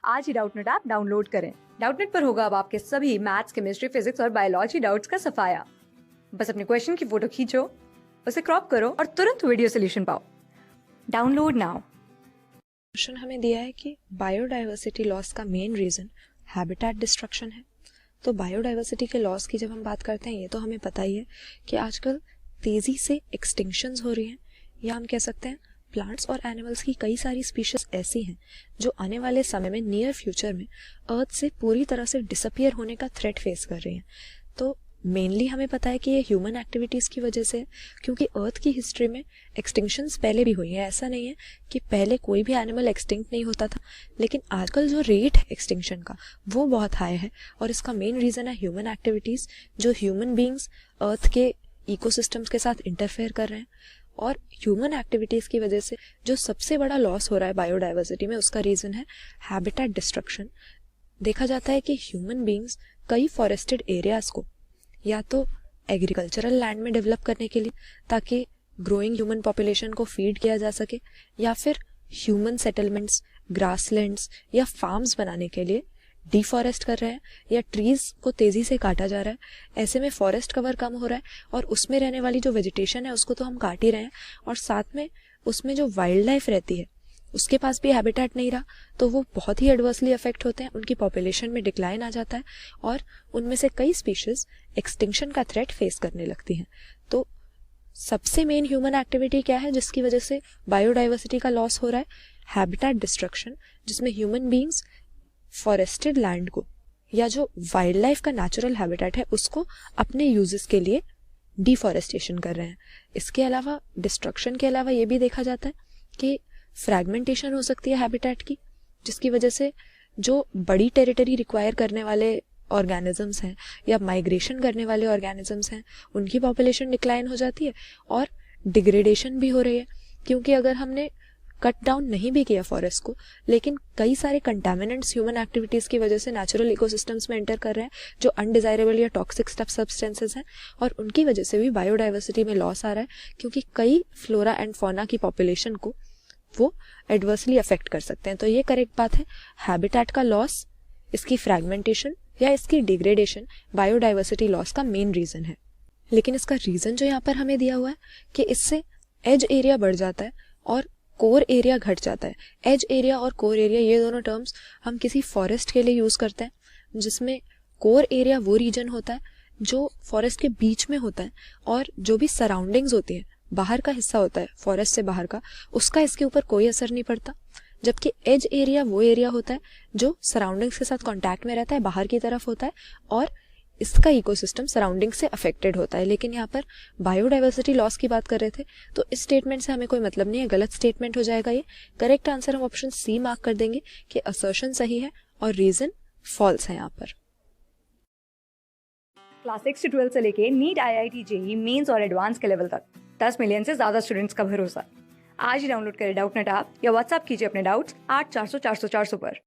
आज ही Doubtnut app download करें। Doubtnut पर होगा अब आपके सभी मैथ्स, केमिस्ट्री, फिजिक्स और बायोलॉजी डाउट्स का सफाया। बस अपने क्वेश्चन की फोटो खींचो, उसे क्रॉप करो और तुरंत वीडियो सोल्यूशन पाओ। Download now. क्वेश्चन हमें दिया है कि बायोडाइवर्सिटी लॉस का मेन रीजन हैबिटेट डिस्ट्रक्शन है। तो बायोडाइवर्सिटी के लॉस की जब हम बात करते हैं, ये तो हमें पता ही है कि आजकल तेजी से एक्सटिंक्शंस हो रही हैं, या हम कह सकते हैं प्लांट्स और एनिमल्स की कई सारी स्पीशीज ऐसी हैं जो आने वाले समय में नियर फ्यूचर में अर्थ से पूरी तरह से डिसअपियर होने का थ्रेट फेस कर रही हैं। तो मेनली हमें पता है कि ये ह्यूमन एक्टिविटीज़ की वजह से है, क्योंकि अर्थ की हिस्ट्री में एक्सटिंक्शंस पहले भी हुई हैं। ऐसा नहीं है कि पहले कोई भी एनिमल एक्सटिंक्ट नहीं होता था, लेकिन आजकल जो रेट है एक्सटिंक्शन का वो बहुत हाई है, और इसका मेन रीज़न है ह्यूमन एक्टिविटीज़, जो ह्यूमन बींग्स अर्थ के इकोसिस्टम्स के साथ इंटरफेयर कर रहे हैं। और ह्यूमन एक्टिविटीज़ की वजह से जो सबसे बड़ा लॉस हो रहा है बायोडाइवर्सिटी में, उसका रीज़न है हैबिटेट डिस्ट्रक्शन। देखा जाता है कि ह्यूमन बींग्स कई फॉरेस्टेड एरियाज़ को या तो एग्रीकल्चरल लैंड में डेवलप करने के लिए, ताकि ग्रोइंग ह्यूमन पॉपुलेशन को फीड किया जा सके, या फिर ह्यूमन सेटलमेंट्स, ग्रासलैंड्स या फार्म्स बनाने के लिए डिफॉरेस्ट कर रहे हैं, या ट्रीज को तेजी से काटा जा रहा है। ऐसे में फॉरेस्ट कवर कम हो रहा है, और उसमें रहने वाली जो वेजिटेशन है उसको तो हम काट ही रहे हैं, और साथ में उसमें जो वाइल्ड लाइफ रहती है उसके पास भी हैबिटेट नहीं रहा, तो वो बहुत ही एडवर्सली अफेक्ट होते हैं, उनकी पॉपुलेशन में डिक्लाइन आ जाता है, और उनमें से कई स्पीशीज एक्सटिंक्शन का थ्रेट फेस करने लगती हैं। तो सबसे मेन ह्यूमन एक्टिविटी क्या है जिसकी वजह से बायोडाइवर्सिटी का लॉस हो रहा है? हैबिटेट डिस्ट्रक्शन, जिसमें ह्यूमन बींग्स फॉरेस्टेड लैंड को या जो वाइल्ड लाइफ का नेचुरल हैबिटेट है उसको अपने यूजेस के लिए डिफॉरेस्टेशन कर रहे हैं। इसके अलावा डिस्ट्रक्शन के अलावा ये भी देखा जाता है कि फ्रैगमेंटेशन हो सकती है हैबिटेट की, जिसकी वजह से जो बड़ी टेरिटरी रिक्वायर करने वाले ऑर्गेनिजम्स हैं या माइग्रेशन करने वाले ऑर्गेनिजम्स हैं, उनकी पॉपुलेशन डिक्लाइन हो जाती है, और डिग्रेडेशन भी हो रही है। क्योंकि अगर हमने कट डाउन नहीं भी किया फॉरेस्ट को, लेकिन कई सारे कंटामिनेंट्स ह्यूमन एक्टिविटीज़ की वजह से नेचुरल इकोसिस्टम्स में एंटर कर रहे हैं, जो अनडिजायरेबल या टॉक्सिक सब्सटेंसेस हैं, और उनकी वजह से भी बायोडाइवर्सिटी में लॉस आ रहा है, क्योंकि कई फ्लोरा एंड फौना की पॉपुलेशन को वो एडवर्सली अफेक्ट कर सकते हैं। तो ये करेक्ट बात है, हैबिटेट का लॉस, इसकी फ्रैगमेंटेशन या इसकी डिग्रेडेशन बायोडाइवर्सिटी लॉस का मेन रीज़न है। लेकिन इसका रीज़न जो यहाँ पर हमें दिया हुआ है कि इससे एज एरिया बढ़ जाता है और कोर एरिया घट जाता है। एज एरिया और कोर एरिया, ये दोनों टर्म्स हम किसी फॉरेस्ट के लिए यूज़ करते हैं, जिसमें कोर एरिया वो रीजन होता है जो फॉरेस्ट के बीच में होता है, और जो भी सराउंडिंग्स होती है, बाहर का हिस्सा होता है फॉरेस्ट से बाहर का, उसका इसके ऊपर कोई असर नहीं पड़ता। जबकि एज एरिया वो एरिया होता है जो सराउंडिंग्स के साथ कांटेक्ट में रहता है, बाहर की तरफ होता है, और इसका इकोसिस्टम सराउंडिंग से अफेक्टेड होता है। लेकिन यहाँ पर बायोडाइवर्सिटी लॉस की बात कर रहे थे, तो इस स्टेटमेंट से हमें कोई मतलब नहीं है, गलत स्टेटमेंट हो जाएगा ये। करेक्ट आंसर हम ऑप्शन सी मार्क कर देंगे कि असर्शन सही है और रीजन फॉल्स है यहाँ पर। क्लास 6 से 12 से लेके नीट, IIT, JEE मेंस और एडवांस के लेवल तक 10 मिलियन से ज्यादा स्टूडेंट्स का भरोसा। आज ही डाउनलोड करें डाउटनेट ऐप या व्हाट्सएप कीजिए अपने डाउट्स 8400 400 400 पर।